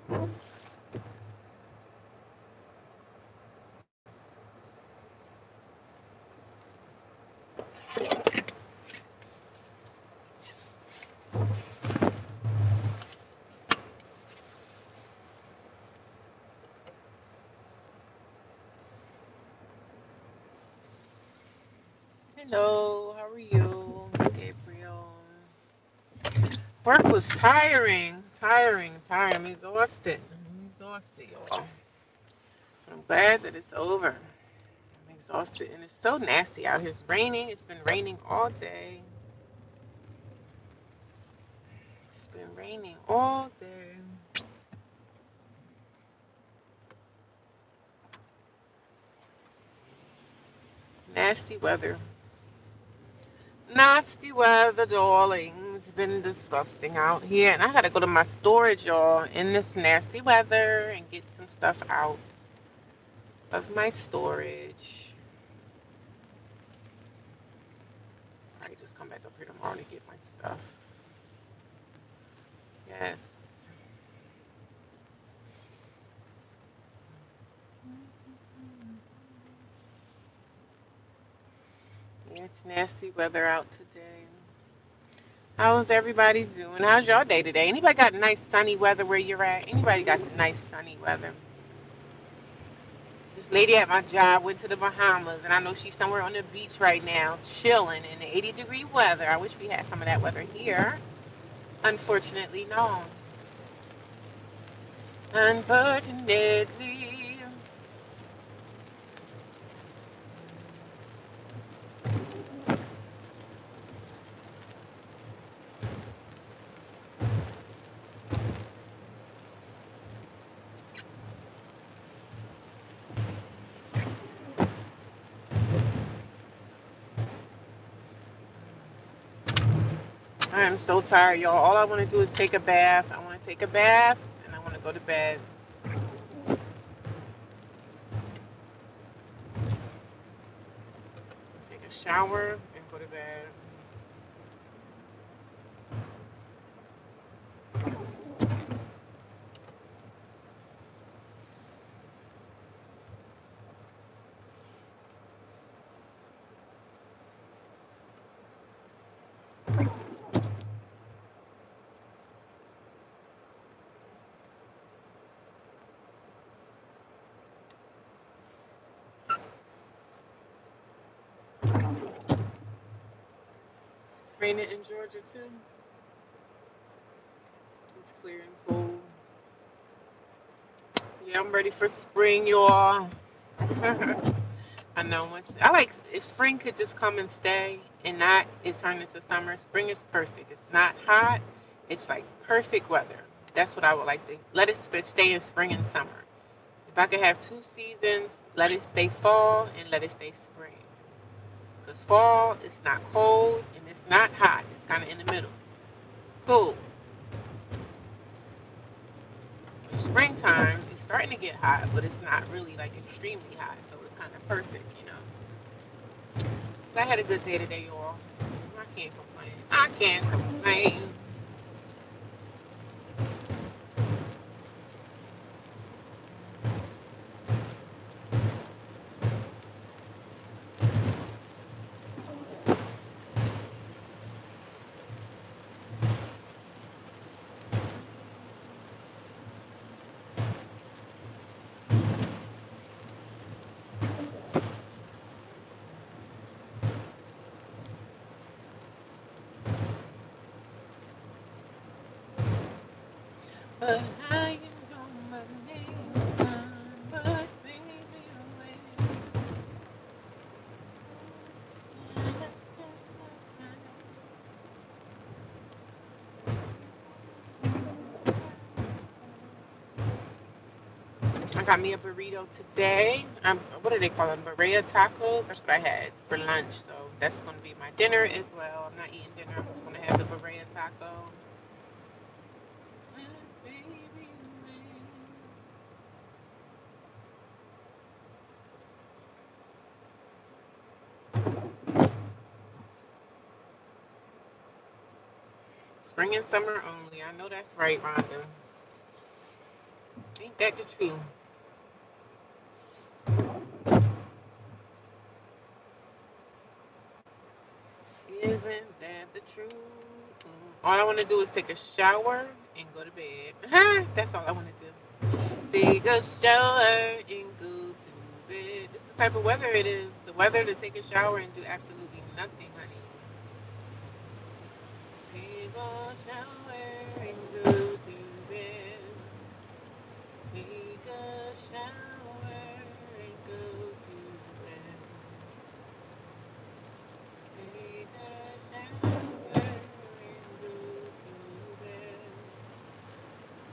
Hello, how are you, Gabriel? Work was tiring. I'm exhausted. Y'all. I'm glad that it's over. I'm exhausted, and it's so nasty out here. It's raining. It's been raining all day. It's been raining all day. Nasty weather. Nasty weather, darling. It's been disgusting out here, and I gotta go to my storage, y'all, in this nasty weather and get some stuff out of my storage. Probably just come back up here tomorrow to get my stuff. Yes. Yeah, it's nasty weather out today. How's everybody doing? How's your day today? Anybody got nice sunny weather where you're at? Anybody got the nice sunny weather? This lady at my job went to the Bahamas, and I know she's somewhere on the beach right now, chilling in the 80-degree weather. I wish we had some of that weather here. Unfortunately, no. Unfortunately. I am so tired, y'all. All I want to do is take a bath. I want to take a bath, and I want to go to bed. Take a shower and go to bed. Raining in Georgia too. It's clear and cool. Yeah, I'm ready for spring, y'all. I know once I like if spring could just come and stay and not it turn into summer. Spring is perfect. It's not hot. It's like perfect weather. That's what I would like to let it stay in spring and summer. If I could have two seasons, let it stay fall and let it stay spring. Because fall it's not cold and it's not hot. It's kind of in the middle. Cool. In springtime, it's starting to get hot, but it's not really like extremely hot, so it's kind of perfect. I had a good day today, y'all. I can't complain. I can't complain. But how you know my name? But baby, I got me a burrito today. What do they call them? Berea tacos. That's what I had for lunch. So that's going to be my dinner as well. I'm not eating dinner. I'm just going to have the Berea taco. Spring and summer only. I know that's right, Rhonda. Ain't that the truth? Isn't that the truth? All I want to do is take a shower and go to bed. That's all I want to do. Take a shower and go to bed. This is the type of weather it is. The weather to take a shower and do absolutely nothing, honey. Take a shower and go to bed. Take a shower and go to bed. Take a shower and go to bed.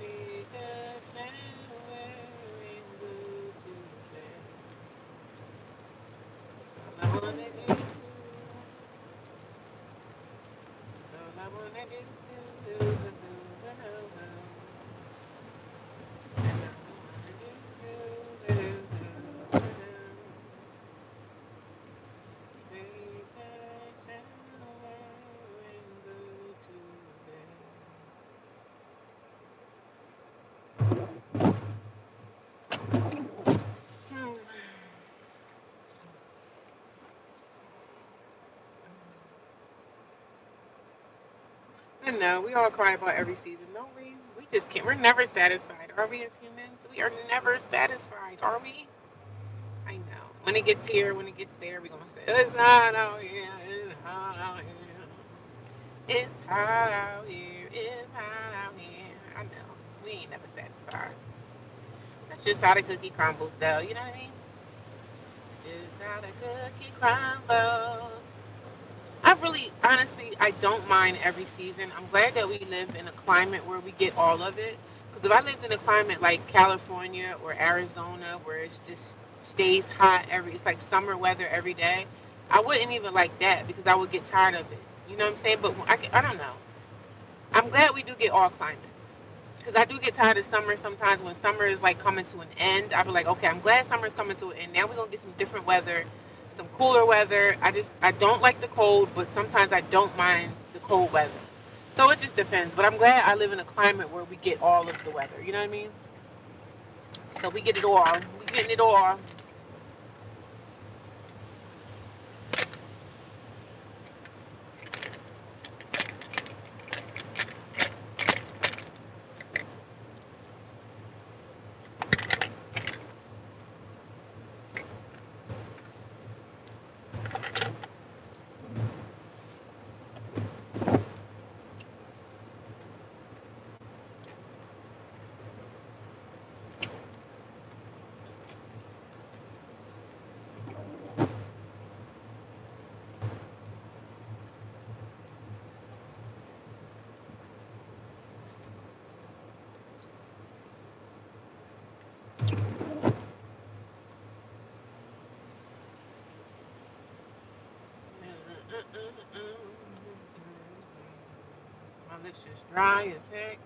Take a shower and go to bed. All I wanna do, that's all I wanna do. I know we all cry about every season, don't we? We just can't. We're never satisfied, are we? As humans, we are never satisfied, are we? I know. When it gets here, when it gets there, we're gonna say it's hot out here. It's hot out here. It's hot out here. It's hot out here. I know. We ain't never satisfied. That's just how the cookie crumbles, though. You know what I mean? Just how the cookie crumbles. I really, honestly, I don't mind every season. I'm glad that we live in a climate where we get all of it. Because if I lived in a climate like California or Arizona, where it's just stays hot it's like summer weather every day, I wouldn't even like that because I would get tired of it. You know what I'm saying? But I don't know. I'm glad we do get all climates. Because I do get tired of summer sometimes when summer is like coming to an end. I be like, okay, I'm glad summer's coming to an end. Now we're gonna get some different weather, some cooler weather. I don't like the cold, but sometimes I don't mind the cold weather. So it just depends. But I'm glad I live in a climate where we get all of the weather. You know what I mean? So we get it all. We getting it all. My lips just dry as heck.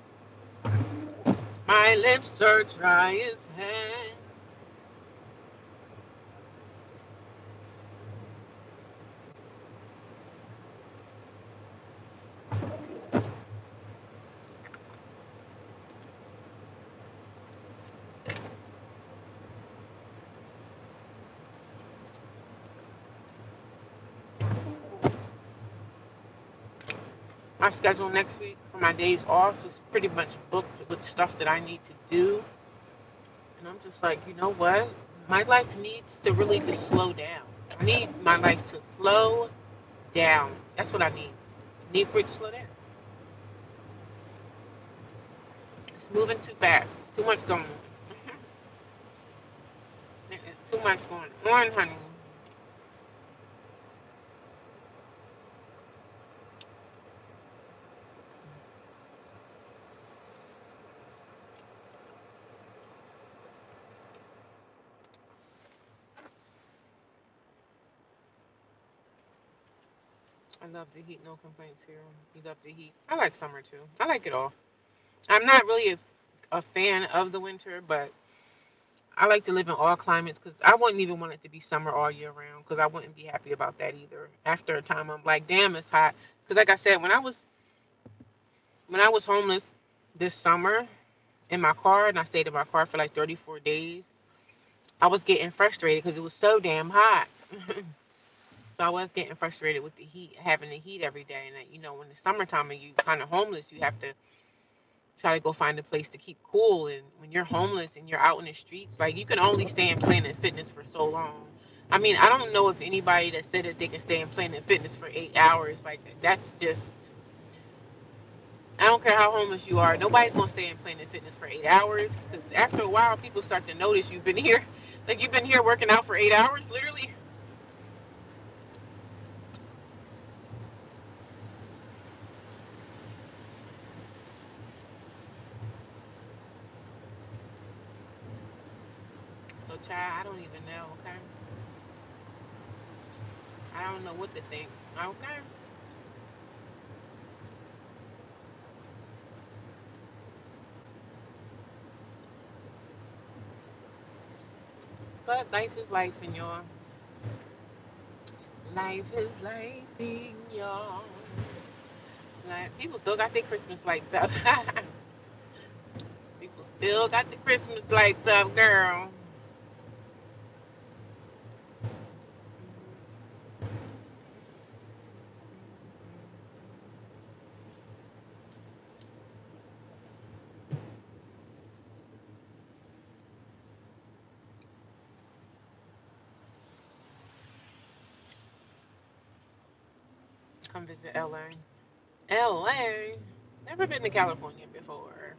My lips are dry as heck. My schedule next week for my days off is pretty much booked with stuff that I need to do. And I'm just like, you know what? My life needs to really just slow down. I need my life to slow down. That's what I need. I need for it to slow down. It's moving too fast. It's too much going on. It's too much going on, honey. I love the heat. No complaints here. You love the heat. I like summer too. I like it all. I'm not really a fan of the winter, but I like to live in all climates because I wouldn't even want it to be summer all year round because I wouldn't be happy about that either. After a time, I'm like, damn, it's hot. Because like I said, when I was homeless this summer, in my car, and I stayed in my car for like 34 days. I was getting frustrated because it was so damn hot. So I was getting frustrated with the heat, having the heat every day. And you know, when the summertime and you kind of homeless, you have to try to go find a place to keep cool. And when you're homeless and you're out in the streets, like you can only stay in Planet Fitness for so long. I mean, I don't know if anybody that said that they can stay in Planet Fitness for 8 hours, like that's just. I don't care how homeless you are. Nobody's gonna stay in Planet Fitness for 8 hours because after a while, people start to notice you've been here. Like you've been here working out for 8 hours, literally. So, child, I don't even know. Okay, I don't know what to think. Okay, but life is life, and y'all. Life is life, in y'all. Like people still got their Christmas lights up. People still got the Christmas lights up, girl. Come visit LA. LA. Never been to California before.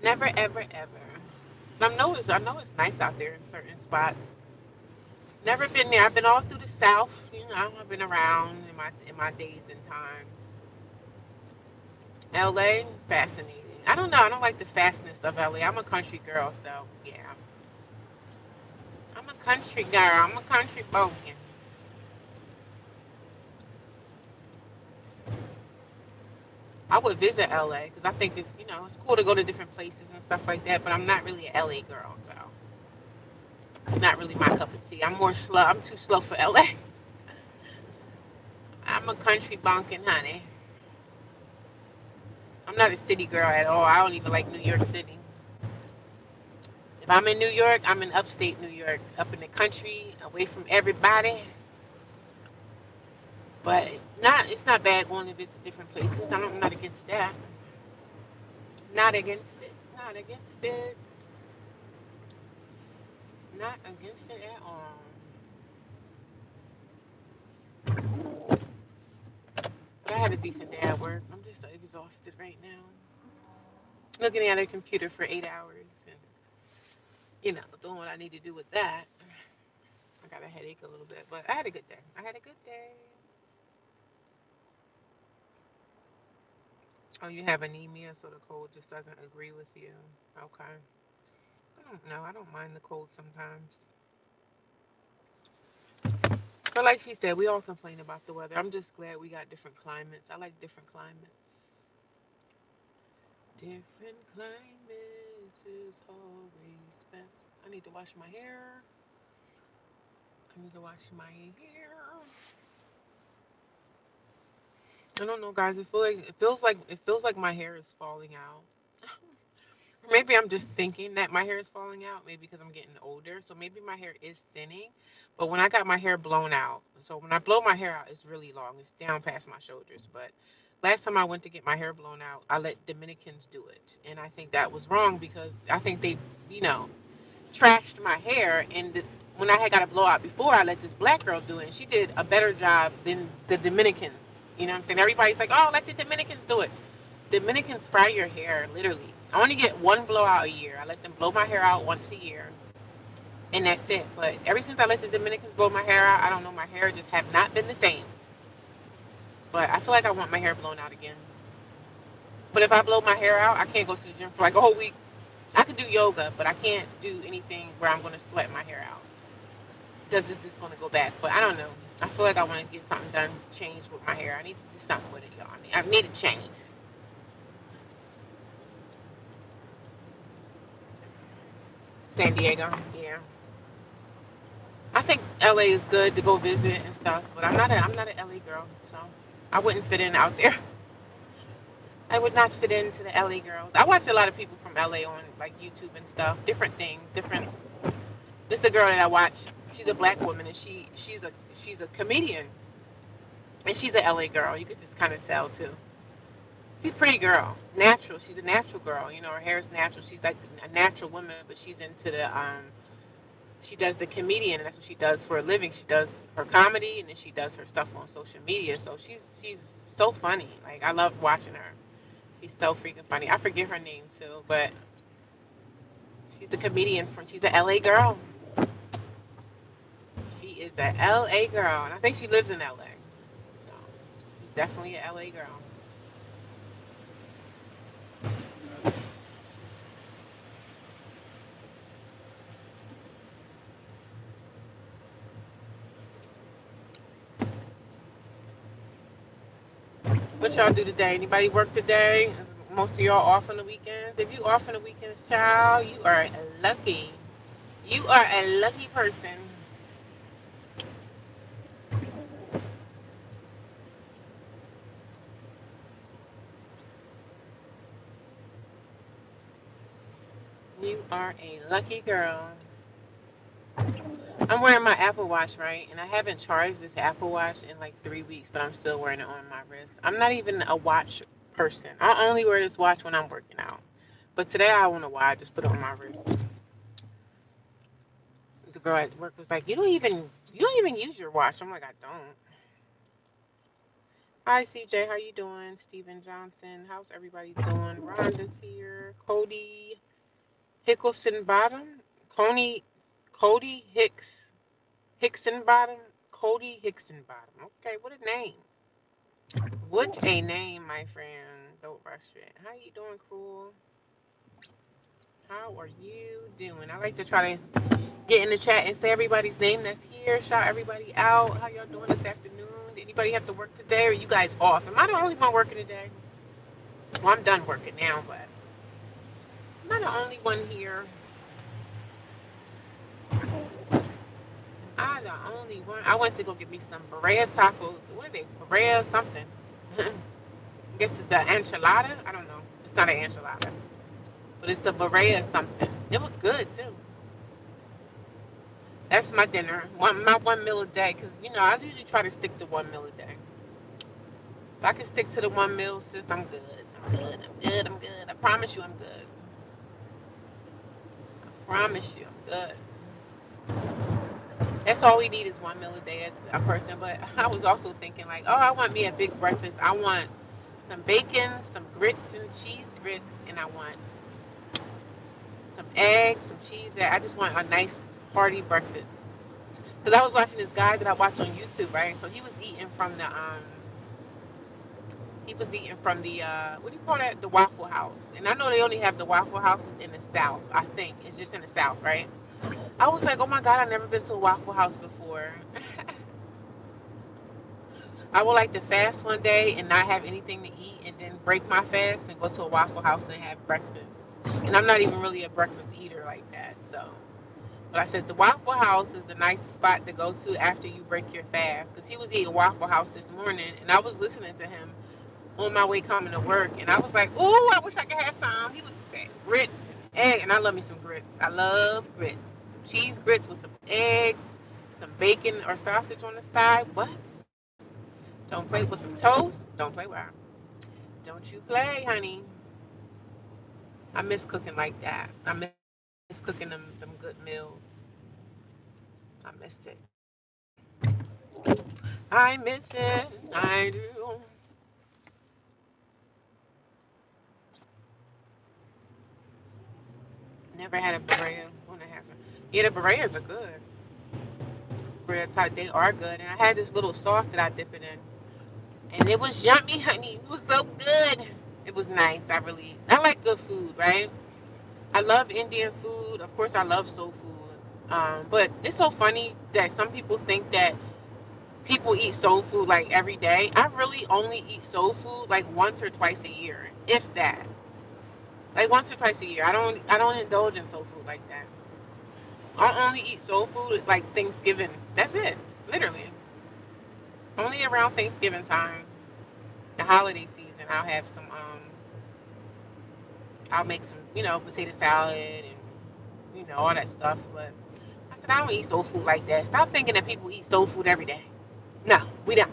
Never, ever, ever. I know it's nice out there in certain spots. Never been there. I've been all through the South. You know, I've been around in my days and times. LA, fascinating. I don't know. I don't like the fastness of LA. I'm a country girl, so yeah. I'm a country girl. I'm a country bogan. I would visit LA because I think it's it's cool to go to different places and stuff like that. But I'm not really a LA girl, so it's not really my cup of tea. I'm more slow. I'm too slow for LA. I'm a country bunkin', honey. I'm not a city girl at all. I don't even like New York City. If I'm in New York, I'm in upstate New York, up in the country, away from everybody. But it's not bad going to visit different places. I'm not against that. Not against it. Not against it. Not against it at all. But I had a decent day at work. I'm just exhausted right now. Looking at a computer for 8 hours and doing what I need to do with that. I got a headache a little bit, but I had a good day. I had a good day. Oh, you have anemia, so the cold just doesn't agree with you. Okay. I don't know. I don't mind the cold sometimes. But like she said, we all complain about the weather. I'm just glad we got different climates. I like different climates. Different climates is always best. I need to wash my hair. I need to wash my hair. I don't know, guys. It feels like my hair is falling out. Maybe I'm just thinking that my hair is falling out, maybe because I'm getting older. So maybe my hair is thinning. But when I got my hair blown out, so when I blow my hair out, it's really long. It's down past my shoulders. But last time I went to get my hair blown out, I let Dominicans do it. And I think that was wrong because I think they, you know, trashed my hair. And when I had got a blowout before, I let this black girl do it. And she did a better job than the Dominicans. You know what I'm saying? Everybody's like, oh, let the Dominicans do it. Dominicans fry your hair, literally. I only get one blowout a year. I let them blow my hair out once a year, and that's it. But ever since I let the Dominicans blow my hair out, I don't know, my hair just have not been the same. But I feel like I want my hair blown out again. But if I blow my hair out, I can't go to the gym for like a whole week. I could do yoga, but I can't do anything where I'm going to sweat my hair out because it's just going to go back. But I don't know. I feel like I want to get something done, change with my hair. I need to do something with it, y'all. I need a change. San Diego, yeah. I think LA is good to go visit and stuff, but I'm not a LA girl, so I wouldn't fit in out there. I would not fit into the LA girls. I watch a lot of people from LA on like YouTube and stuff, different things, different. This is a girl that I watch. She's a black woman, and she's a comedian, and she's a LA girl. You could just kind of tell too. She's a pretty girl, natural. She's a natural girl. You know, her hair is natural. She's like a natural woman, but she's into the she does the comedian, and that's what she does for a living. She does her comedy, and then she does her stuff on social media. So she's so funny. Like I love watching her. She's so freaking funny. I forget her name too, but she's a comedian from. She's a LA girl. She is a LA girl, and I think she lives in LA. So she's definitely a LA girl. What y'all do today? Anybody work today? Is most of y'all off on the weekends? If you off on the weekends, child, you are lucky. You are a lucky person. You are a lucky girl. I'm wearing my Apple Watch, right? And I haven't charged this Apple Watch in like 3 weeks, but I'm still wearing it on my wrist. I'm not even a watch person. I only wear this watch when I'm working out. But today I want to why I just put it on my wrist. The girl at work was like, "You don't even use your watch." I'm like, "I don't." Hi CJ, how you doing? Steven Johnson, how's everybody doing? Rhonda's here. Cody Hickleson Bottom. Cody Hickson Bottom. Cody Hickson Bottom. Okay, what a name. What a name, my friend. Don't rush it. How you doing, Cruel? How are you doing? I like to try to get in the chat and say everybody's name that's here. Shout everybody out. How y'all doing this afternoon? Anybody have to work today or you guys off? Am I the only one working today? Well, I'm done working now, but am I the only one here? I the only one. I went to go get me some Berea tacos. What are they? Berea something. I guess it's the enchilada. I don't know. It's not an enchilada, but it's a Berea something. It was good too. That's my dinner. My 1 meal a day, cause I usually try to stick to 1 meal a day. If I can stick to the 1 meal, sis, I'm good. I'm good. I'm good. I'm good. I promise you, I'm good. Promise you, I'm good. That's all we need is 1 meal a day as a person. But I was also thinking like, oh, I want me a big breakfast. I want some bacon, some grits and cheese grits, and I want some eggs, some cheese. I just want a nice hearty breakfast. Because I was watching this guy that I watch on YouTube, right? So he was eating from the what do you call that? The Waffle House. And I know they only have the Waffle Houses in the South. I think it's just in the South, right? I was like, oh my God, I've never been to a Waffle House before. I would like to fast one day and not have anything to eat, and then break my fast and go to a Waffle House and have breakfast. And I'm not even really a breakfast eater like that, so. But I said the Waffle House is a nice spot to go to after you break your fast. Because he was eating Waffle House this morning, and I was listening to him on my way coming to work, and I was like, "Ooh, I wish I could have some." He was saying grits and egg, and I love me some grits. I love grits, some cheese grits with some eggs, some bacon or sausage on the side. What? Don't play with some toast. Don't play with her. Don't you play, honey. I miss cooking like that. I miss cooking them good meals. I miss it. I miss it. I do. Never had a Berea. One and a half. Yeah, the Bereas are good. Berea type, they are good. And I had this little sauce that I dip it in. And it was yummy, honey. It was so good. It was nice. I like good food, right? I love Indian food. Of course, I love soul food. But it's so funny that some people think that people eat soul food like every day. I really only eat soul food like once or twice a year, if that. Like once or twice a year. I don't indulge in soul food like that. I only eat soul food like Thanksgiving. That's it. Literally. Only around Thanksgiving time, the holiday season, I'll have some. I'll make some, potato salad and, all that stuff. But I said, I don't eat soul food like that. Stop thinking that people eat soul food every day. No, we don't.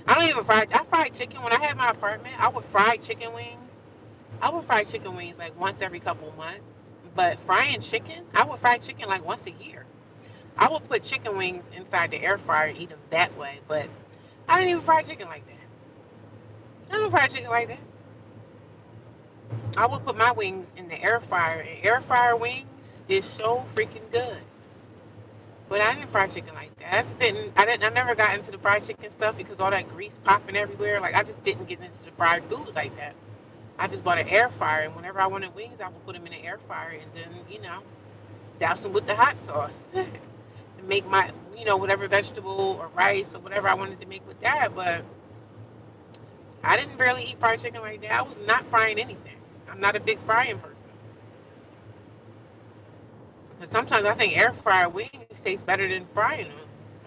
I don't even fry. I fried chicken when I had my apartment. I would fry chicken wings. I would fry chicken wings like once every couple of months. But frying chicken, I would fry chicken like once a year. I would put chicken wings inside the air fryer and eat them that way. But I didn't even fry chicken like that. I don't fry chicken like that. I would put my wings in the air fryer, and air fryer wings is so freaking good. But I didn't fry chicken like that. I never got into the fried chicken stuff because all that grease popping everywhere. Like I just didn't get into the fried food like that. I just bought an air fryer, and whenever I wanted wings, I would put them in the air fryer, and then douse them with the hot sauce, and make my whatever vegetable or rice or whatever I wanted to make with that. But I didn't barely eat fried chicken like that. I was not frying anything. I'm not a big frying person. Because sometimes I think air fryer wings taste better than frying them.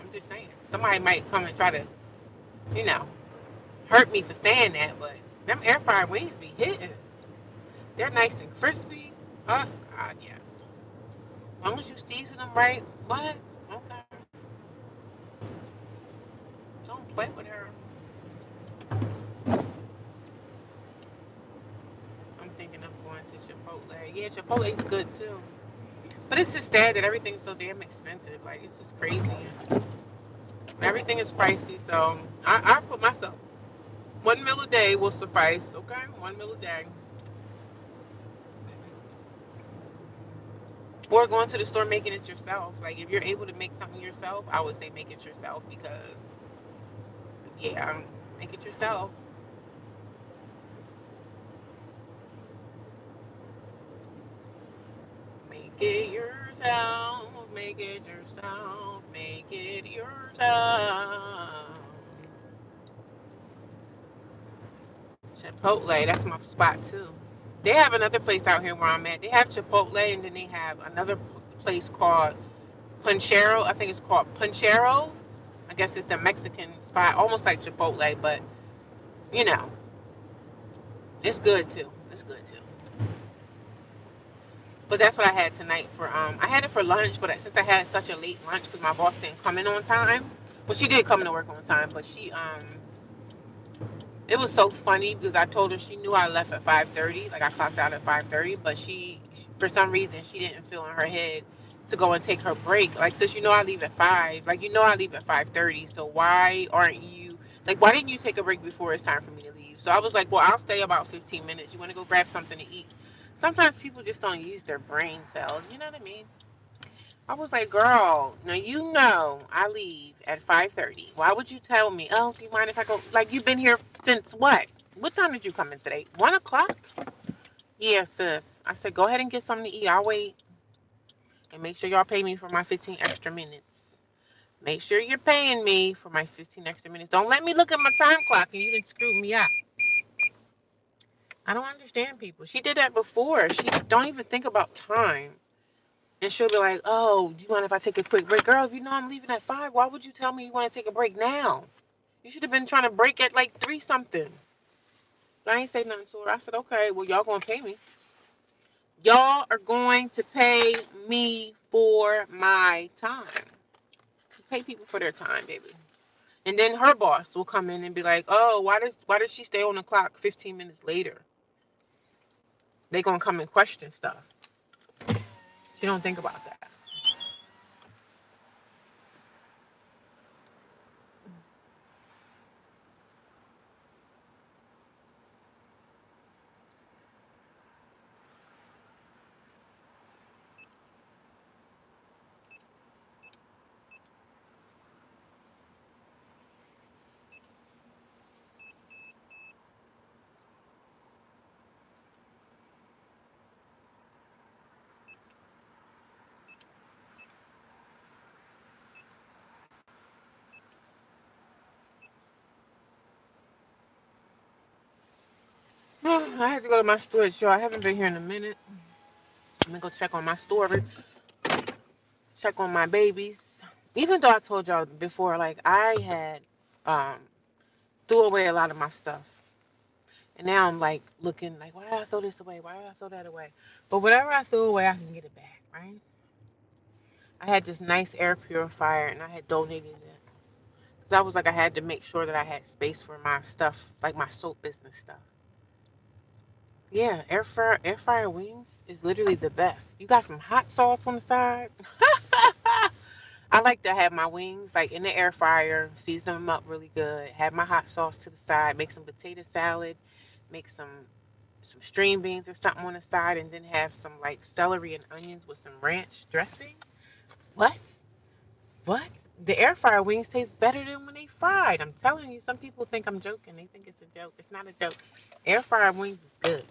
I'm just saying. Somebody might come and try to, you know, hurt me for saying that, but them air fryer wings be hitting. They're nice and crispy. Oh, God, yes. As long as you season them right, what? Okay. Don't play with her. I'm thinking of going to Chipotle. Yeah, Chipotle's good too. But it's just sad that everything's so damn expensive. Like, it's just crazy. Everything is pricey, so I put myself, 1 meal a day will suffice, okay? 1 meal a day. Or going to the store making it yourself. Like, if you're able to make something yourself, I would say make it yourself because, yeah, make it yourself. Make it yourself. Make it yourself. Make it yourself. Chipotle, that's my spot too. They have another place out here where I'm at. They have Chipotle, and then they have another place called Punchero. I think it's called Puncheros. I guess it's a Mexican spot, almost like Chipotle, but you know, it's good too. It's good too. But that's what I had tonight for I had it for lunch, but since I had such a late lunch because my boss didn't come in on time. Well, she did come to work on time, but it was so funny because I told her she knew I left at 5:30, like I clocked out at 5:30, but for some reason she didn't feel in her head to go and take her break. Like, since I leave at 5, like I leave at 5:30, so why didn't you take a break before it's time for me to leave? So I was like, well, I'll stay about 15 minutes. You want to go grab something to eat? Sometimes people just don't use their brain cells, you know what I mean? I was like, girl, now I leave at 5:30. Why would you tell me? Oh, do you mind if I go? Like, you've been here since what? What time did you come in today? 1 o'clock? Yeah, sis. I said, go ahead and get something to eat. I'll wait. And make sure y'all pay me for my 15 extra minutes. Make sure you're paying me for my 15 extra minutes. Don't let me look at my time clock and you didn't screw me up. I don't understand people. She did that before. She don't even think about time. And she'll be like, oh, do you mind if I take a quick break? Girl, if you know I'm leaving at 5, why would you tell me you want to take a break now? You should have been trying to break at like 3 something. I ain't say nothing to her. I said, okay, well, y'all going to pay me. Y'all are going to pay me for my time. Pay people for their time, baby. And then her boss will come in and be like, oh, why does she stay on the clock 15 minutes later? They going to come and question stuff. She don't think about that. I had to go to my storage, y'all. I haven't been here in a minute. I'm going to go check on my storage. Check on my babies. Even though I told y'all before, like I had threw away a lot of my stuff. And now I'm like looking like, why did I throw this away? Why did I throw that away? But whatever I threw away, I can get it back, right? I had this nice air purifier and I had donated it. Because I was like, I had to make sure that I had space for my stuff, like my soap business stuff. Yeah, air fryer wings is literally the best. You got some hot sauce on the side. I like to have my wings like in the air fryer, season them up really good, have my hot sauce to the side, make some potato salad, make some string beans or something on the side, and then have some like celery and onions with some ranch dressing. What? What? The air fryer wings taste better than when they fried. I'm telling you, some people think I'm joking. They think it's a joke. It's not a joke. Air fryer wings is good.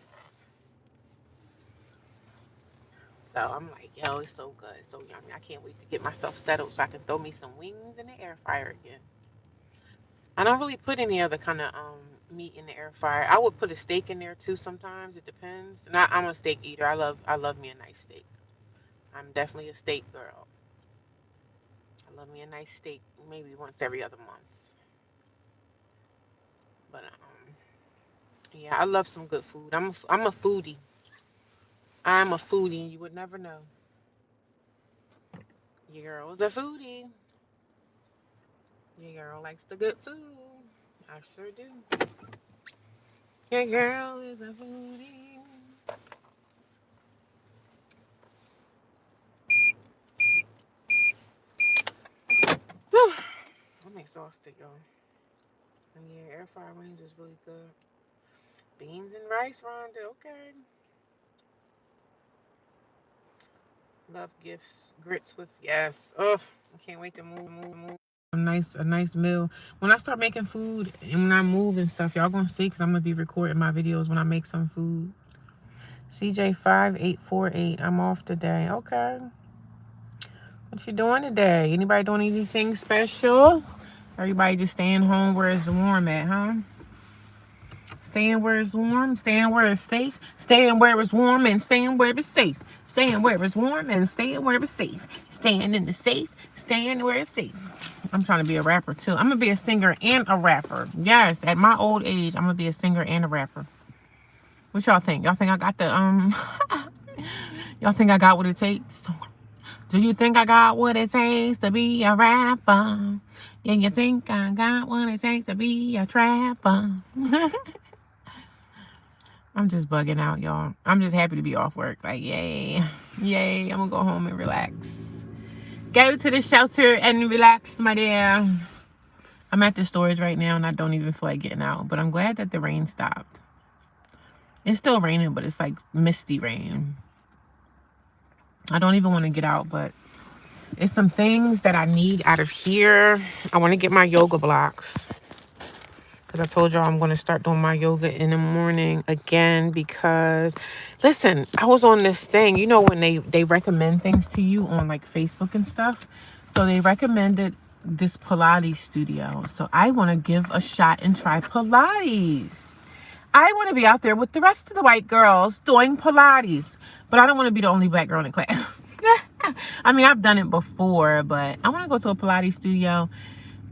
So I'm like, yo, it's so good, it's so yummy. I can't wait to get myself settled so I can throw me some wings in the air fryer again. I don't really put any other kind of meat in the air fryer. I would put a steak in there too sometimes. It depends. And I'm a steak eater. I love me a nice steak. I'm definitely a steak girl. I love me a nice steak maybe once every other month. But yeah, I love some good food. I'm a foodie. I'm a foodie. You would never know. Your girl's a foodie. Your girl likes the good food. I sure do. Your girl is a foodie. Whew, I'm exhausted, y'all. And yeah, air fryer wings is really good. Beans and rice, Rhonda. Okay. Love gifts. Grits with yes. Oh, I can't wait to move. A nice meal. When I start making food and when I move and stuff, y'all gonna see because I'm gonna be recording my videos when I make some food. CJ5848. I'm off today. Okay. What you doing today? Anybody doing anything special? Everybody just staying home where it's warm at, huh? Staying where it's warm, staying where it's safe, staying where it's warm and staying where it's safe. Staying where it's warm and staying where it's safe. Staying in the safe, staying where it's safe. I'm trying to be a rapper too. I'm gonna be a singer and a rapper. Yes, at my old age, I'm gonna be a singer and a rapper. What y'all think? Y'all think I got the y'all think I got what it takes? Do you think I got what it takes to be a rapper? Yeah, you think I got what it takes to be a trapper? I'm just bugging out, y'all. I'm just happy to be off work. Like, yay. Yay. I'm gonna go home and relax. Go to the shelter and relax, my dear. I'm at the storage right now and I don't even feel like getting out. But I'm glad that the rain stopped. It's still raining, but it's like misty rain. I don't even want to get out, but it's some things that I need out of here. I want to get my yoga blocks. Because I told y'all I'm going to start doing my yoga in the morning again because, listen, I was on this thing. You know when they recommend things to you on like Facebook and stuff? So they recommended this Pilates studio. So I want to give a shot and try Pilates. I want to be out there with the rest of the white girls doing Pilates. But I don't want to be the only black girl in the class. I mean, I've done it before, but I want to go to a Pilates studio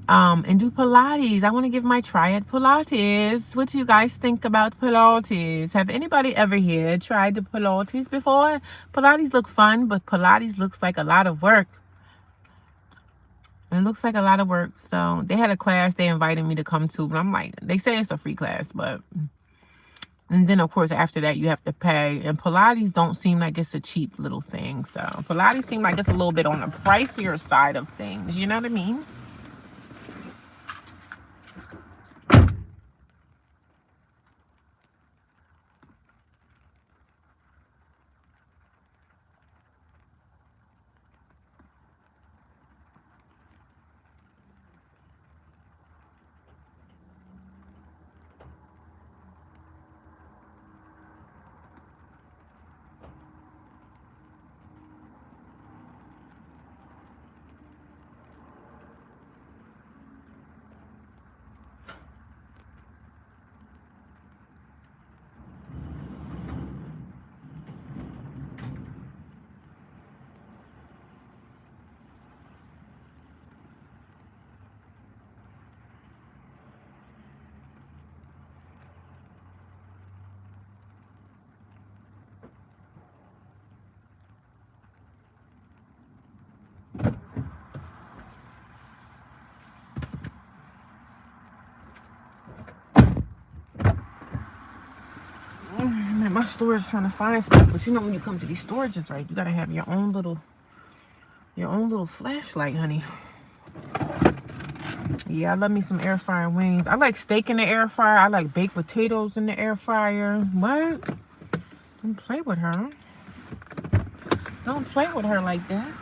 and do Pilates. I want to give my try at Pilates. What do you guys think about Pilates? Have anybody ever here tried the Pilates before? Pilates look fun, but Pilates looks like a lot of work. It looks like a lot of work. So they had a class they invited me to come to, but I'm like, they say it's a free class, but and then of course after that you have to pay. And Pilates don't seem like it's a cheap little thing. So Pilates seem like it's a little bit on the pricier side of things. You know what I mean? my storage trying to find stuff. But you know when you come to these storages, right, you gotta have your own little flashlight, honey. Yeah, I love me some air fryer wings. I like steak in the air fryer. I like baked potatoes in the air fryer. What? Don't play with her. Don't play with her like that.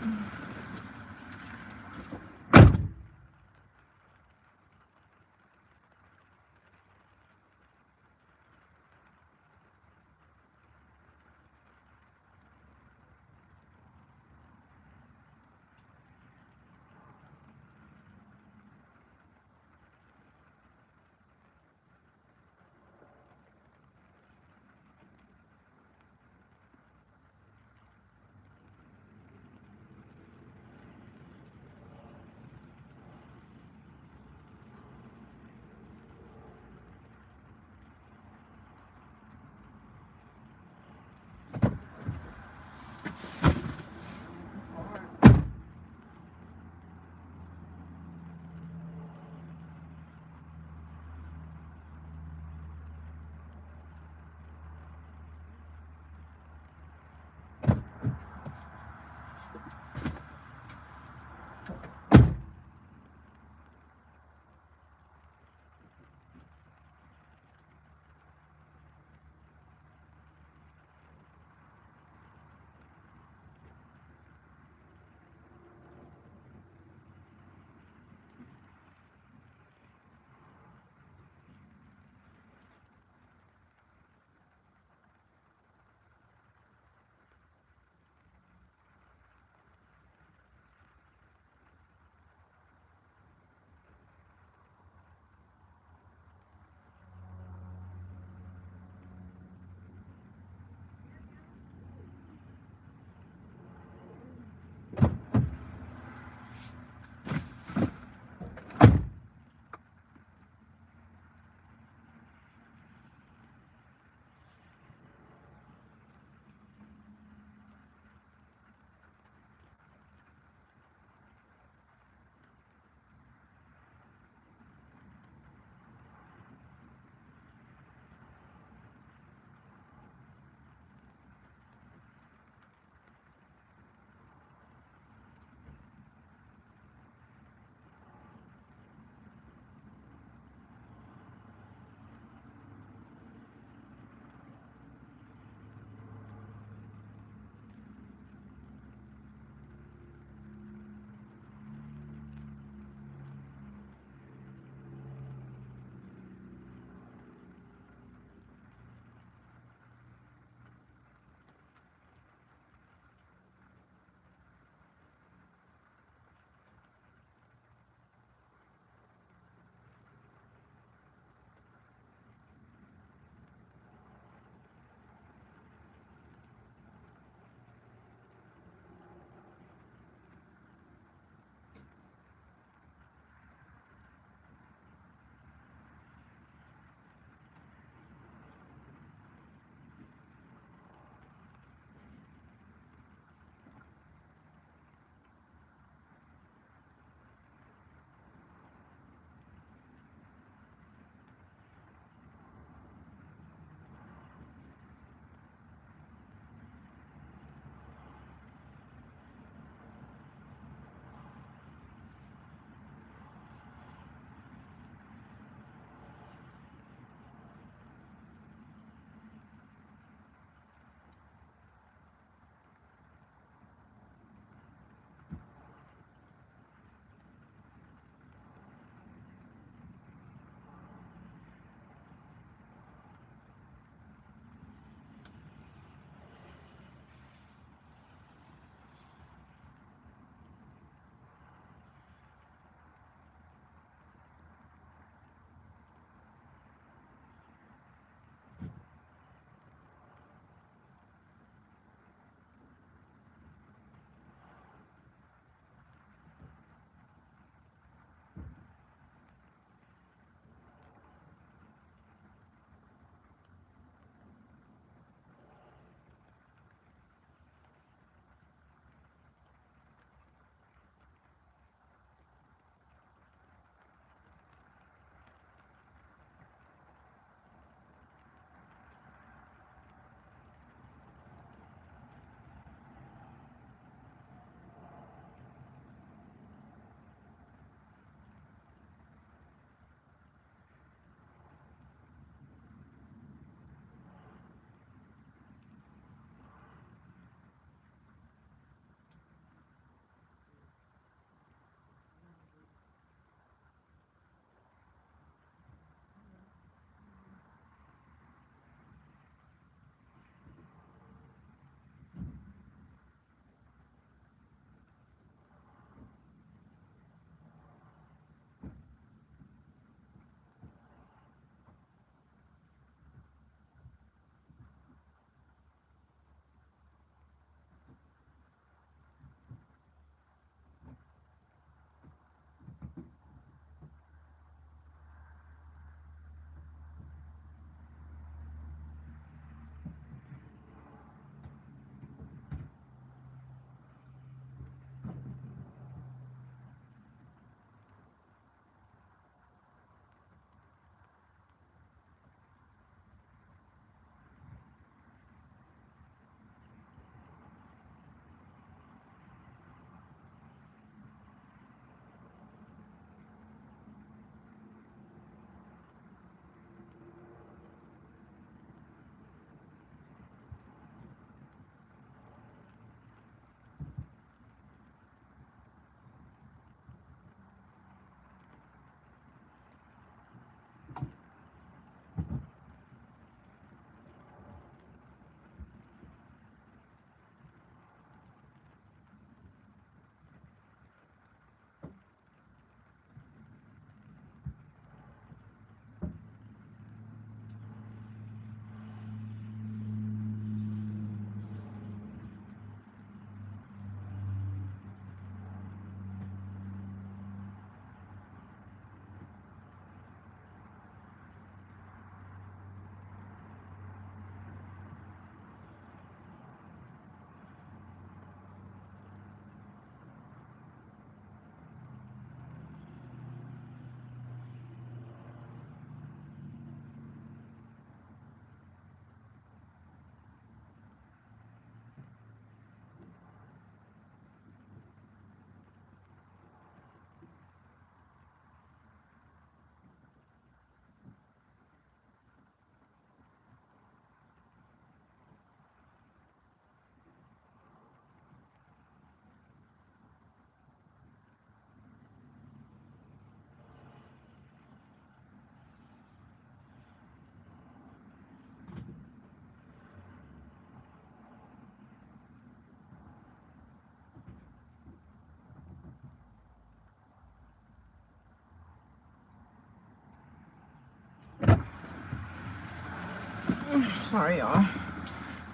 Sorry, y'all.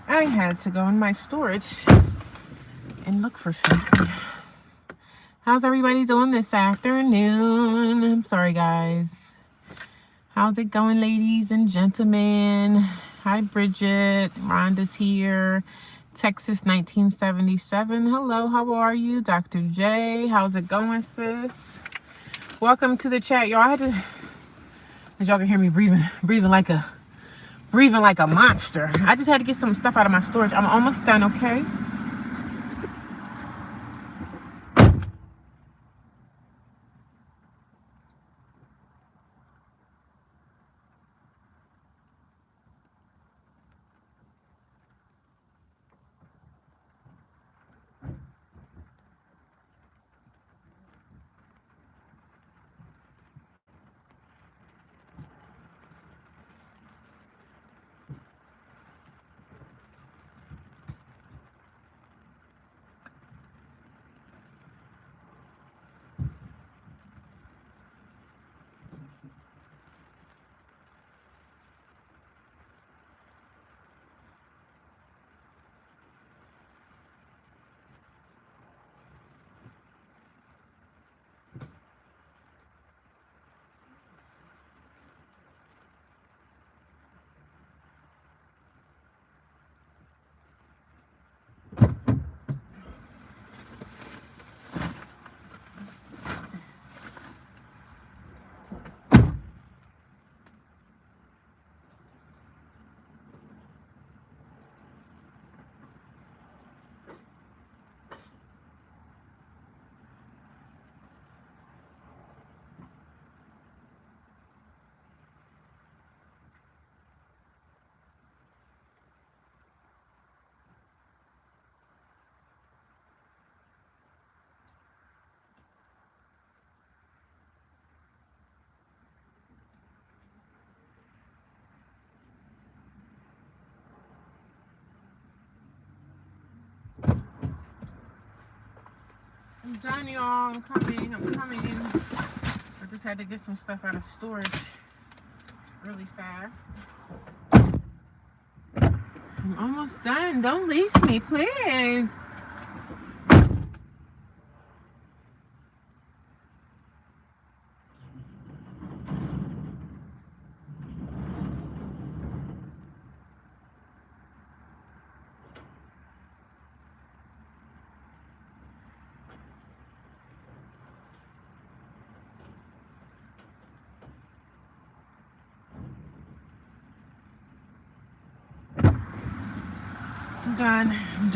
I had to go in my storage and look for something. How's everybody doing this afternoon? I'm sorry, guys. How's it going, ladies and gentlemen? Hi, Bridget. Rhonda's here. Texas 1977. Hello, how are you? Dr. J. How's it going, sis? Welcome to the chat, y'all. I had to, as y'all can hear me breathing like a monster. I just had to get some stuff out of my storage. I'm almost done, okay? I'm done, y'all. I'm coming. I just had to get some stuff out of storage really fast. I'm almost done. Don't leave me, please.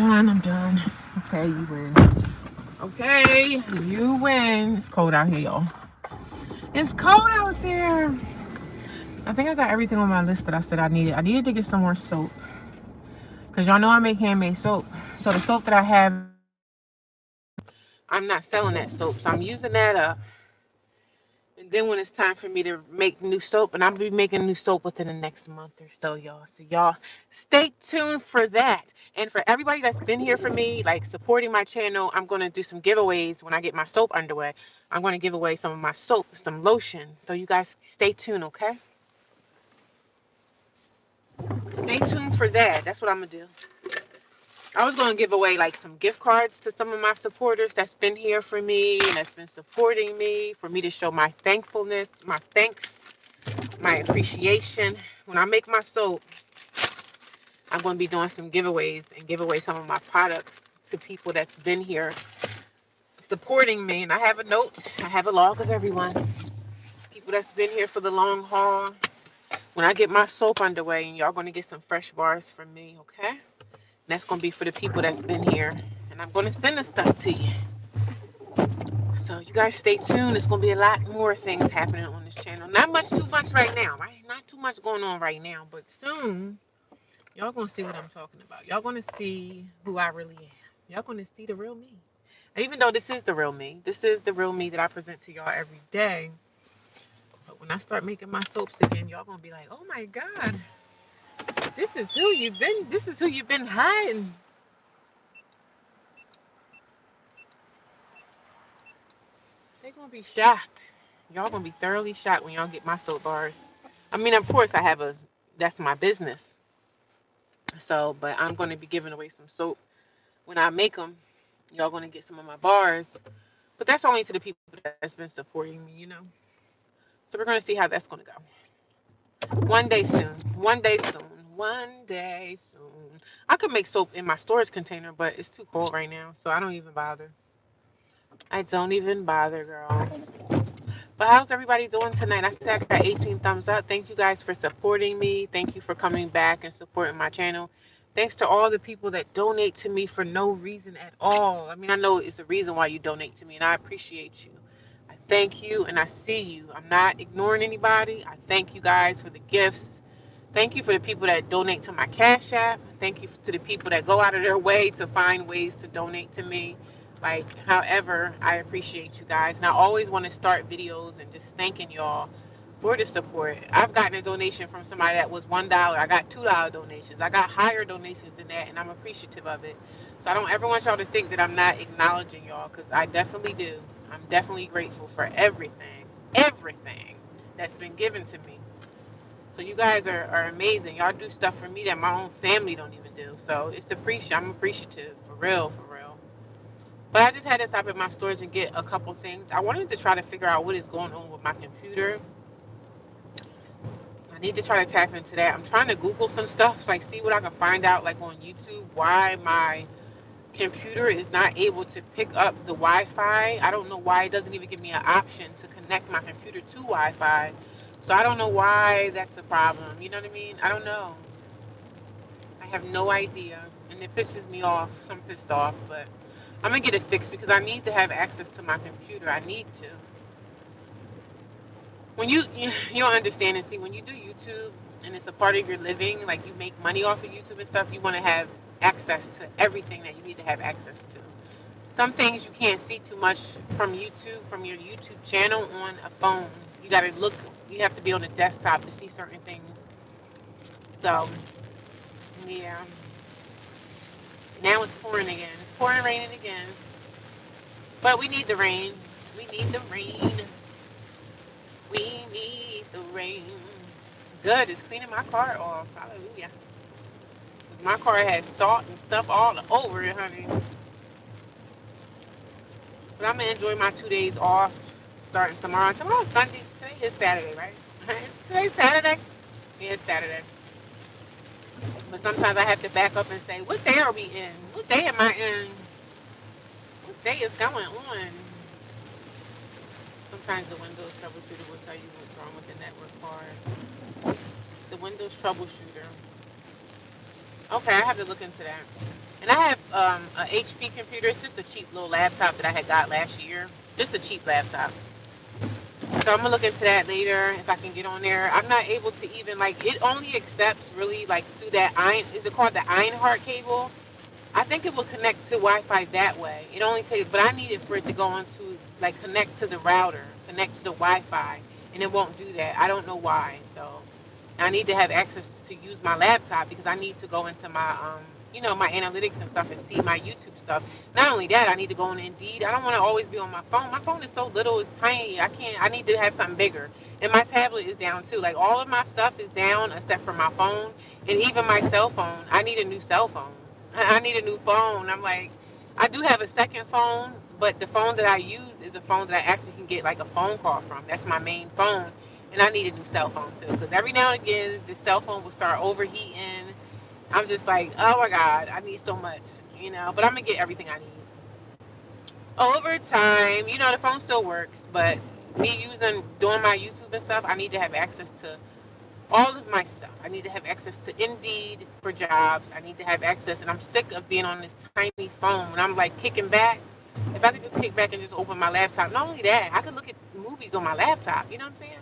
I'm done. Okay, you win. Okay, you win. It's cold out here, y'all. It's cold out there. I think I got everything on my list that I said I needed. I needed to get some more soap. Because y'all know I make handmade soap. So the soap that I have, I'm not selling that soap. So I'm using that up. And then when it's time for me to make new soap, and I'll be making new soap within the next month or so, y'all. So y'all stay tuned for that. And for everybody that's been here for me, like supporting my channel, I'm going to do some giveaways when I get my soap underway. I'm going to give away some of my soap, some lotion. So you guys stay tuned, okay? Stay tuned for that. That's what I'm going to do. I was going to give away like some gift cards to some of my supporters that's been here for me and that's been supporting me, for me to show my thankfulness, my thanks, my appreciation. When I make my soap, I'm going to be doing some giveaways and give away some of my products to people that's been here supporting me. And I have a note, I have a log of everyone. People that's been here for the long haul. When I get my soap underway, and y'all going to get some fresh bars from me, okay? And that's going to be for the people that's been here. And I'm going to send the stuff to you. So you guys stay tuned. There's going to be a lot more things happening on this channel. Not too much right now, right? Not too much going on right now, but soon y'all going to see what I'm talking about. Y'all going to see who I really am. Y'all going to see the real me. Even though this is the real me, this is the real me that I present to y'all every day. But when I start making my soaps again, y'all going to be like, "Oh my God, this is who you've been hiding." They're going to be shocked. Y'all going to be thoroughly shocked when y'all get my soap bars. I mean, of course, that's my business. So, but I'm going to be giving away some soap when I make them. Y'all going to get some of my bars. But that's only to the people that's been supporting me, you know. So we're going to see how that's going to go. One day soon. One day soon. One day soon. I could make soap in my storage container, but it's too cold right now, so I don't even bother. I don't even bother, girl. But how's everybody doing tonight? I said I got 18 thumbs up. Thank you guys for supporting me. Thank you for coming back and supporting my channel. Thanks to all the people that donate to me for no reason at all. I mean, I know it's a reason why you donate to me, and I appreciate you. I thank you, and I see you. I'm not ignoring anybody. I thank you guys for the gifts. Thank you for the people that donate to my Cash App. Thank you to the people that go out of their way to find ways to donate to me. Like, however, I appreciate you guys. And I always want to start videos and just thanking y'all for the support. I've gotten a donation from somebody that was $1. I got $2 donations. I got higher donations than that, and I'm appreciative of it. So I don't ever want y'all to think that I'm not acknowledging y'all, because I definitely do. I'm definitely grateful for everything that's been given to me. So you guys are amazing. Y'all do stuff for me that my own family don't even do. So it's I'm appreciative, for real, for real. But I just had to stop at my stores and get a couple things. I wanted to try to figure out what is going on with my computer. I need to try to tap into that. I'm trying to Google some stuff, like see what I can find out, like on YouTube, why my computer is not able to pick up the Wi-Fi. I don't know why it doesn't even give me an option to connect my computer to Wi-Fi. So I don't know why that's a problem. You know what I mean? I don't know. I have no idea. And it pisses me off. I'm pissed off, but I'm gonna get it fixed because I need to have access to my computer. I need to. When you don't understand and see, when you do YouTube and it's a part of your living, like you make money off of YouTube and stuff, you want to have access to everything that you need to have access to. Some things you can't see too much from YouTube, from your YouTube channel on a phone. You gotta look. You have to be on a desktop to see certain things. So yeah. Now it's pouring again. It's pouring, raining again. But we need the rain. We need the rain. We need the rain. Good. It's cleaning my car off. Hallelujah. My car has salt and stuff all over it, honey. But I'm gonna enjoy my 2 days off starting tomorrow. Tomorrow's Sunday. Today is Saturday, right? Today's Saturday. Yeah, it's Saturday. But sometimes I have to back up and say, what day are we in? What day am I in? What day is going on? Sometimes the Windows troubleshooter will tell you what's wrong with the network card. The Windows troubleshooter. Okay, I have to look into that. And I have a HP computer. It's just a cheap little laptop that I had got last year. Just a cheap laptop. So I'm gonna look into that later if I can get on there. I'm not able to even like it only accepts really like through that iron. Is it called the Ironheart cable? I think it will connect to Wi-Fi that way. It only takes, but I need it for it to go onto like connect to the router, connect to the Wi-Fi, and it won't do that. I don't know why. So I need to have access to use my laptop because I need to go into my my analytics and stuff and see my YouTube stuff. Not only that, I need to go on Indeed. I don't want to always be on my phone. My phone is so little, it's tiny. I need to have something bigger. And my tablet is down too. Like all of my stuff is down except for my phone and even my cell phone. I need a new cell phone. I need a new phone. I'm like, I do have a second phone, but the phone that I use is a phone that I actually can get like a phone call from. That's my main phone. And I need a new cell phone too, because every now and again, the cell phone will start overheating. I'm just like, oh my God, I need so much, but I'm gonna get everything I need. Over time, the phone still works, but doing my YouTube and stuff, I need to have access to all of my stuff. I need to have access to Indeed for jobs. I need to have access, and I'm sick of being on this tiny phone. And I'm like kicking back. If I could just kick back and just open my laptop, not only that, I could look at movies on my laptop. You know what I'm saying?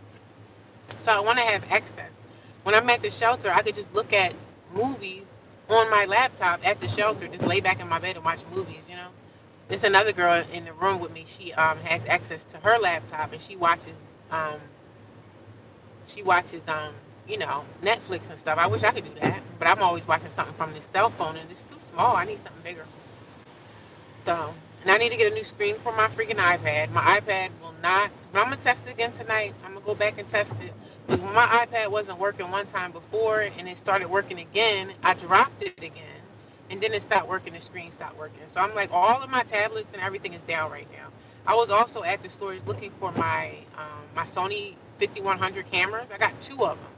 So I want to have access. When I'm at the shelter, I could just look at movies on my laptop at the shelter, just lay back in my bed and watch movies. There's another girl in the room with me. She has access to her laptop and she watches Netflix and stuff. I wish I could do that, but I'm always watching something from this cell phone and it's too small. I need something bigger. So, and I need to get a new screen for my freaking iPad. My iPad will not, but I'm gonna test it again tonight. I'm gonna go back and test it Because when my iPad wasn't working one time before and it started working again, I dropped it again. And then it stopped working, the screen stopped working. So I'm like, all of my tablets and everything is down right now. I was also at the stores looking for my Sony 5100 cameras. I got two of them.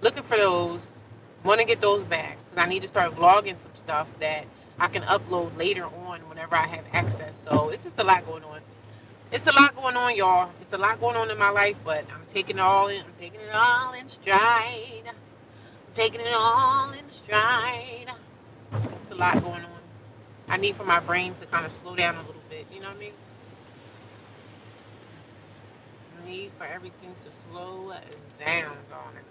Looking for those. Want to get those back because I need to start vlogging some stuff that I can upload later on whenever I have access. So it's just a lot going on. It's a lot going on, y'all. It's a lot going on in my life, but I'm taking it all in. I'm taking it all in stride. I'm taking it all in stride. It's a lot going on. I need for my brain to kind of slow down a little bit. You know what I mean? I need for everything to slow down, darling.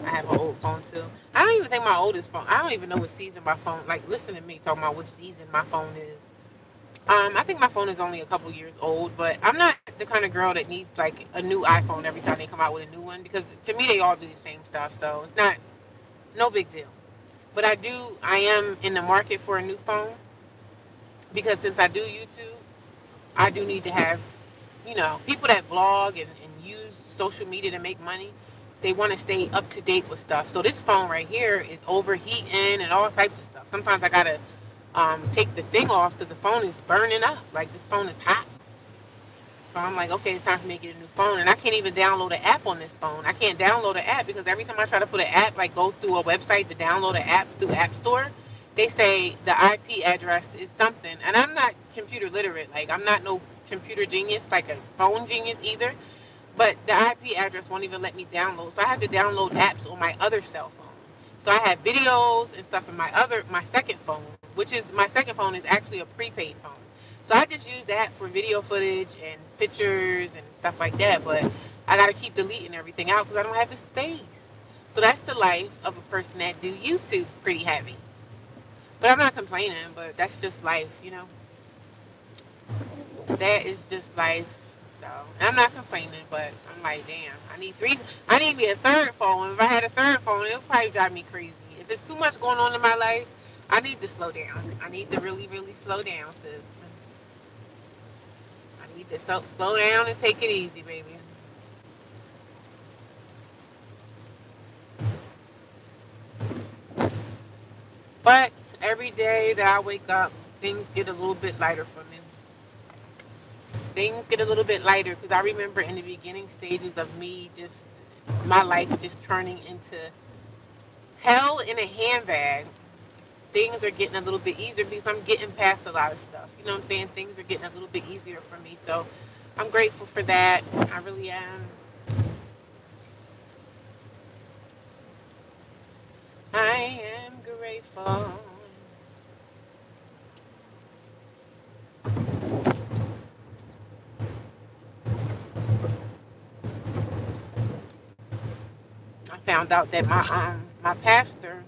I have an old phone too. I don't even think my oldest phone. I don't even know what season my phone. Like, listen to me talking about what season my phone is. I think my phone is only a couple years old, but I'm not the kind of girl that needs like a new iPhone every time they come out with a new one because to me they all do the same stuff. So it's not no big deal. But I am in the market for a new phone because since I do YouTube, I do need to have, people that vlog and use social media to make money. They want to stay up to date with stuff. So this phone right here is overheating and all types of stuff. Sometimes I gotta take the thing off because the phone is burning up. Like this phone is hot. So I'm like, okay, it's time for me to get a new phone. And I can't even download an app on this phone. I can't download an app because every time I try to put an app, like go through a website to download an app through App Store, they say the IP address is something. And I'm not computer literate. Like I'm not no computer genius, like a phone genius either. But the IP address won't even let me download. So I have to download apps on my other cell phone. So I have videos and stuff in my second phone, which is my second phone is actually a prepaid phone. So I just use that for video footage and pictures and stuff like that. But I got to keep deleting everything out because I don't have the space. So that's the life of a person that do YouTube pretty heavy. But I'm not complaining, but that's just life. That is just life. So I'm not complaining, but I'm like, damn, I need three. I need me a third phone. If I had a third phone, it would probably drive me crazy. If it's too much going on in my life, I need to slow down. I need to really, really slow down, sis. I need to slow down and take it easy, baby. But every day that I wake up, things get a little bit lighter for me. Things get a little bit lighter because I remember in the beginning stages of me just my life just turning into hell in a handbag. Things are getting a little bit easier because I'm getting past a lot of stuff. You know what I'm saying? Things are getting a little bit easier for me. So I'm grateful for that. I really am. I am grateful. I found out that my pastor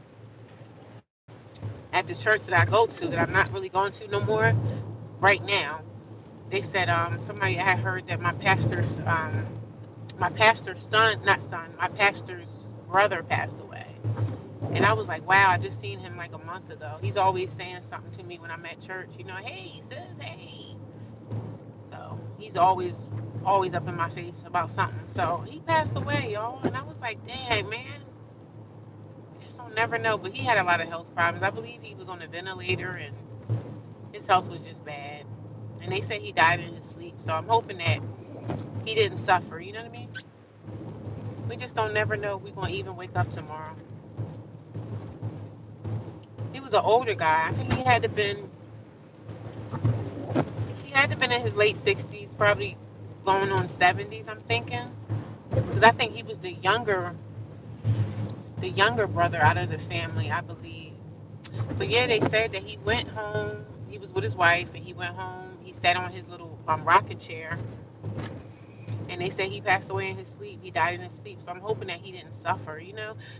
at the church that I go to that I'm not really going to no more right now. They said somebody had heard that my pastor's son, not son, my pastor's brother passed away. And I was like, wow, I just seen him like a month ago. He's always saying something to me when I'm at church, hey, sis, hey. So he's always up in my face about something. So he passed away, y'all. And I was like, dang, man, you just don't never know. But he had a lot of health problems. I believe he was on a ventilator and his health was just bad. And they said he died in his sleep. So I'm hoping that he didn't suffer. You know what I mean? We just don't never know if we're going to even wake up tomorrow. He was an older guy. I think he had to been in his late 60s, probably going on 70s, I'm thinking. Because I think he was the younger brother out of the family, I believe. But yeah, they said that he went home. He was with his wife, and he went home. He sat on his little rocking chair, and they said he passed away in his sleep. He died in his sleep. So I'm hoping that he didn't suffer.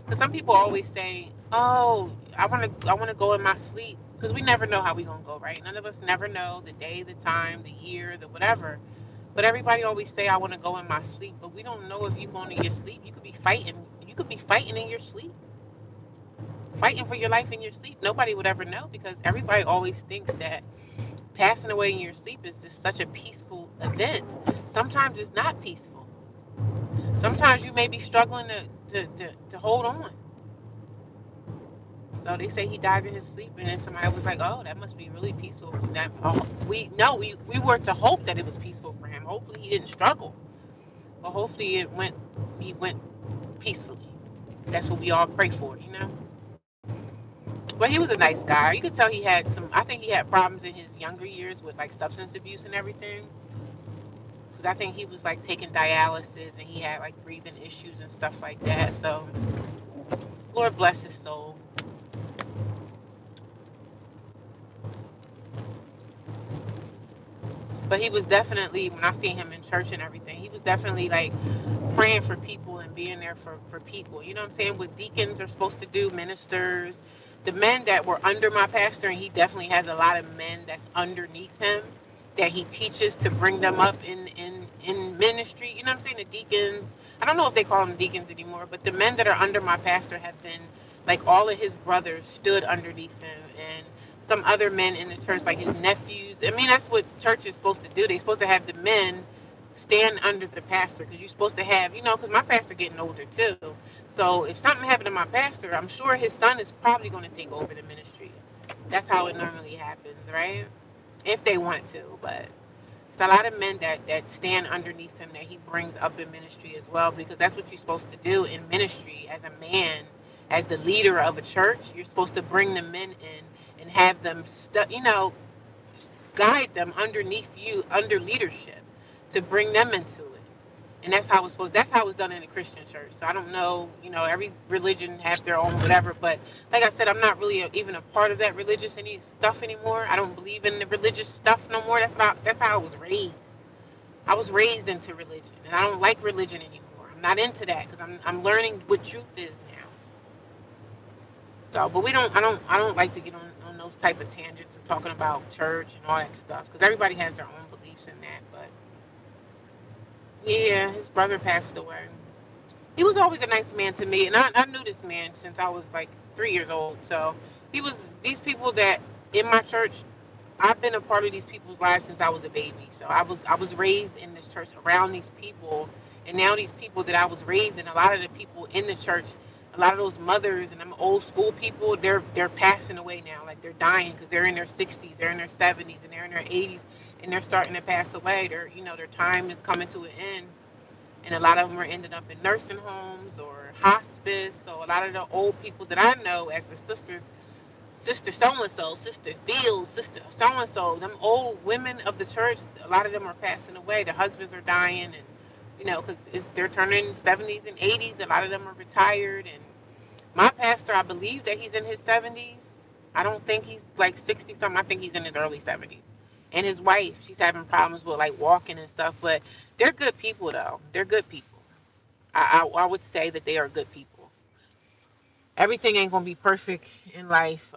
Because some people always say, "Oh, I want to go in my sleep," because we never know how we gonna go, right? None of us never know the day, the time, the year, the whatever. But everybody always say, "I want to go in my sleep," but we don't know if you going in your sleep. You could be fighting. You could be fighting in your sleep, fighting for your life in your sleep. Nobody would ever know because everybody always thinks that passing away in your sleep is just such a peaceful event. Sometimes it's not peaceful. Sometimes you may be struggling to hold on. So they say he died in his sleep, and then somebody was like, "Oh, that must be really peaceful." That we no, we were to hope that it was peaceful for him. Hopefully, he didn't struggle, but hopefully, he went peacefully. That's what we all pray for, you know. But he was a nice guy. You could tell he had some. I think he had problems in his younger years with like substance abuse and everything. Because I think he was like taking dialysis and he had like breathing issues and stuff like that. So, Lord bless his soul. But he was definitely, when I seen him in church and everything, he was definitely like praying for people and being there for people. You know what I'm saying? What deacons are supposed to do, ministers, the men that were under my pastor, and he definitely has a lot of men that's underneath him that he teaches to bring them up in ministry. You know what I'm saying? The deacons, I don't know if they call them deacons anymore, but the men that are under my pastor have been like all of his brothers stood underneath him, and some other men in the church, like his nephews. I mean, that's what church is supposed to do. They're supposed to have the men stand under the pastor, because you're supposed to have, you know, because my pastor getting older too. So if something happened to my pastor, I'm sure his son is probably going to take over the ministry. That's how it normally happens, right? If they want to, but it's a lot of men that stand underneath him that he brings up in ministry as well, because that's what you're supposed to do in ministry as a man, as the leader of a church. You're supposed to bring the men in and have them, you know, guide them underneath you, under leadership, to bring them into it. And that's how it's supposed. That's how it's done in the Christian church. So I don't know, you know, every religion has their own whatever. But like I said, I'm not really even a part of that religious stuff anymore. I don't believe in the religious stuff no more. That's how I was raised. I was raised into religion, and I don't like religion anymore. I'm not into that because I'm learning what truth is now. So, but we don't. I don't like to get on those type of tangents of talking about church and all that stuff, because everybody has their own beliefs in that. But yeah, his brother passed away. He was always a nice man to me, and I knew this man since I was like 3 years old. So he was, these people that in my church, I've been a part of these people's lives since I was a baby. So I was raised in this church around these people, and now these people that I was raised in, a lot of the people in the church, a lot of those mothers and them old school people, they're passing away now. Like they're dying because they're in their 60s, they're in their 70s, and they're in their 80s, and they're starting to pass away. Their time is coming to an end, and a lot of them are ending up in nursing homes or hospice. So a lot of the old people that I know as the sisters, sister so and so, sister Fields, sister so and so, them old women of the church, a lot of them are passing away. The husbands are dying, and because they're turning 70s and 80s. A lot of them are retired, and my pastor, I believe that he's in his 70s. I don't think he's like 60 something. I think he's in his early 70s. And his wife, she's having problems with like walking and stuff, but they're good people though. They're good people. I would say that they are good people. Everything ain't gonna be perfect in life.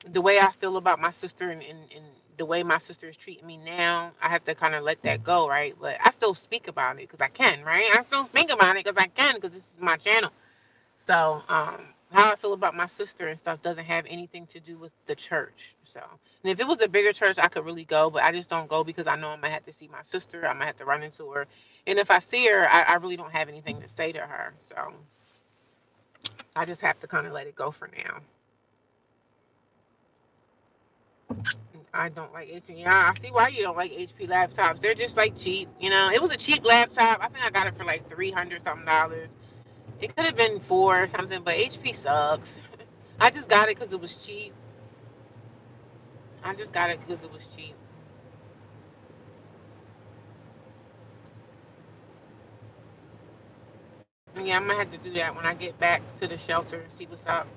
The way I feel about my sister, and the way my sister is treating me now, I have to kind of let that go, right? But I still speak about it because I can, right? I still speak about it because I can, because this is my channel. So, how I feel about my sister and stuff doesn't have anything to do with the church. So, and if it was a bigger church, I could really go, but I just don't go because I know I'm gonna have to see my sister. I'm gonna have to run into her, and if I see her, I really don't have anything to say to her. So, I just have to kind of let it go for now. I don't like HP. Yeah, I see why you don't like HP laptops. They're just like cheap. It was a cheap laptop. I think I got it for like $300 something dollars. It could have been four or something, but HP sucks. I just got it because it was cheap. I just got it because it was cheap. Yeah, I'm gonna have to do that when I get back to the shelter and see what's up.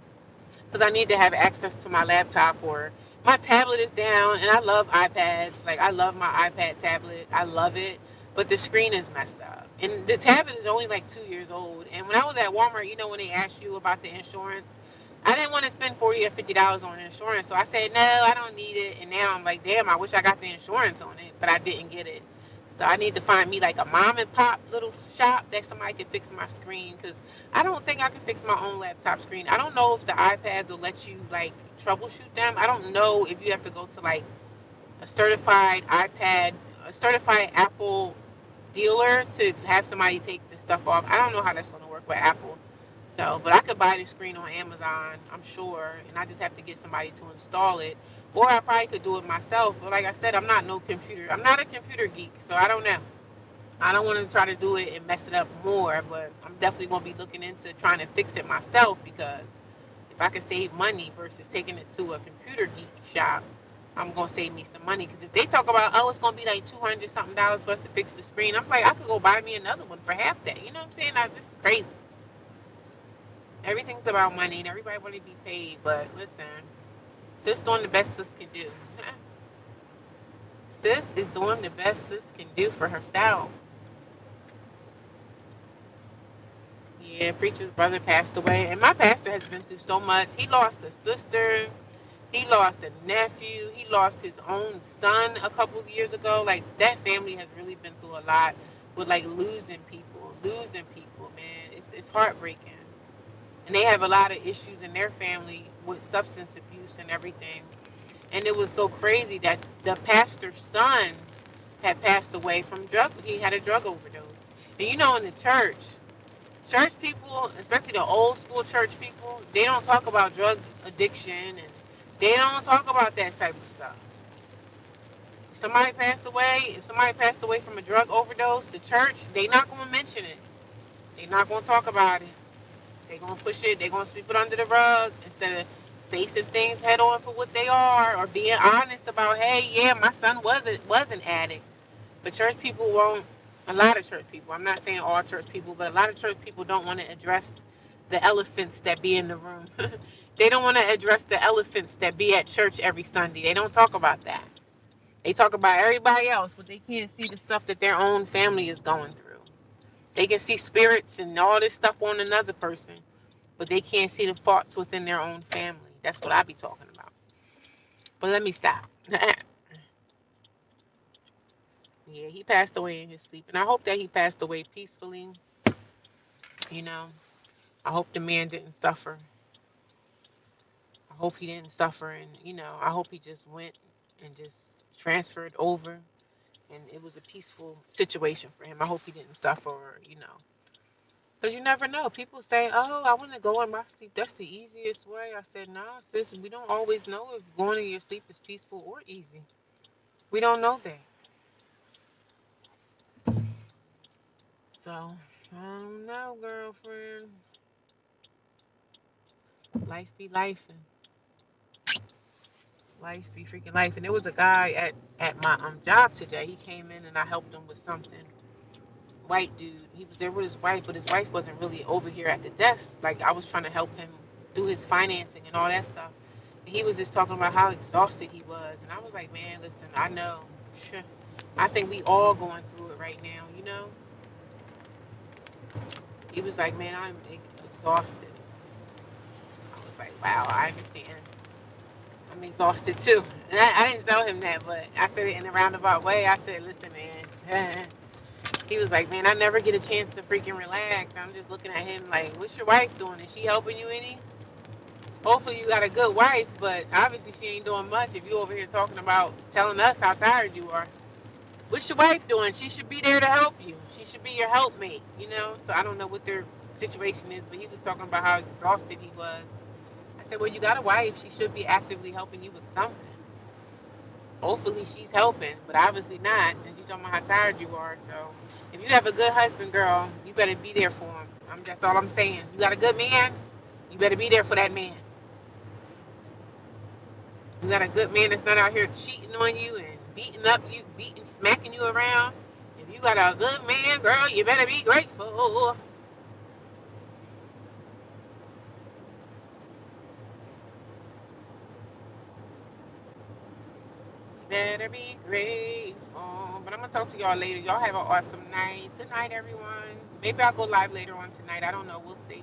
Because I need to have access to my laptop, or my tablet is down, and I love iPads. Like, I love my iPad tablet. I love it, but the screen is messed up. And the tablet is only like 2 years old. And when I was at Walmart, when they asked you about the insurance, I didn't want to spend $40 or $50 on insurance. So I said, no, I don't need it. And now I'm like, damn, I wish I got the insurance on it, but I didn't get it. So I need to find me like a mom and pop little shop that somebody can fix my screen, because I don't think I can fix my own laptop screen. I don't know if the iPads will let you like troubleshoot them. I don't know if you have to go to like a certified iPad, a certified Apple. dealer to have somebody take the stuff off. I don't know how that's going to work with Apple. So, but I could buy the screen on Amazon, I'm sure, and I just have to get somebody to install it. Or I probably could do it myself. But like I said, I'm not a computer geek, so I don't know. I don't want to try to do it and mess it up more, but I'm definitely going to be looking into trying to fix it myself because if I could save money versus taking it to a computer geek shop, I'm gonna save me some money. Because if they talk about, oh, it's gonna be like $200 something for us to fix the screen, I'm like, I could go buy me another one for half that. You know what I'm saying? This is crazy. Everything's about money, and everybody want to be paid. But listen, sis doing the best sis can do. Sis is doing the best sis can do for herself. Yeah, preacher's brother passed away, and my pastor has been through so much. He lost a sister. He lost a nephew. He lost his own son a couple of years ago. Like, that family has really been through a lot with, like, losing people, man. It's heartbreaking. And they have a lot of issues in their family with substance abuse and everything. And it was so crazy that the pastor's son had passed away from he had a drug overdose. And you know, in the church people, especially the old school church people, they don't talk about drug addiction and they don't talk about that type of stuff. If somebody passed away from a drug overdose, the church, they not going to mention it. They not going to talk about it. They going to push it. They going to sweep it under the rug instead of facing things head on for what they are or being honest about, hey, yeah, my son was an addict. But church people won't. A lot of church people. I'm not saying all church people, but a lot of church people don't want to address the elephants that be in the room. They don't want to address the elephants that be at church every Sunday. They don't talk about that. They talk about everybody else, but they can't see the stuff that their own family is going through. They can see spirits and all this stuff on another person, but they can't see the faults within their own family. That's what I be talking about. But let me stop. Yeah, he passed away in his sleep, and I hope that he passed away peacefully. You know, I hope the man didn't suffer. I hope he didn't suffer, and I hope he just went and just transferred over, and it was a peaceful situation for him. I hope he didn't suffer, because you never know. People say, "Oh, I want to go in my sleep. That's the easiest way." I said, "Nah, sis. We don't always know if going in your sleep is peaceful or easy. We don't know that." So I don't know, girlfriend. Life be life, and life be freaking life. And there was a guy at my job today. He came in and I helped him with something. White dude. He was there with his wife, but his wife wasn't really over here at the desk. Like, I was trying to help him do his financing and all that stuff. And he was just talking about how exhausted he was. And I was like, man, listen, I know. I think we all going through it right now, you know? He was like, man, I'm exhausted. I was like, wow, I understand. I'm exhausted too. And I didn't tell him that, but I said it in a roundabout way. I said, listen, man. He was like, man, I never get a chance to freaking relax. I'm just looking at him like, what's your wife doing? Is she helping you any? Hopefully you got a good wife, but obviously she ain't doing much if you over here talking about telling us how tired you are. What's your wife doing? She should be there to help you. She should be your helpmate, you know? So I don't know what their situation is, but he was talking about how exhausted he was. I said, well, you got a wife. She should be actively helping you with something. Hopefully she's helping, but obviously not since you're talking about how tired you are. So if you have a good husband, girl, you better be there for him. That's all I'm saying. You got a good man, you better be there for that man. You got a good man that's not out here cheating on you and smacking you around. If you got a good man, girl, you better be grateful. You better be grateful. But I'm gonna talk to y'all later. Y'all have an awesome night. Good night, everyone. Maybe I'll go live later on tonight. I don't know. We'll see.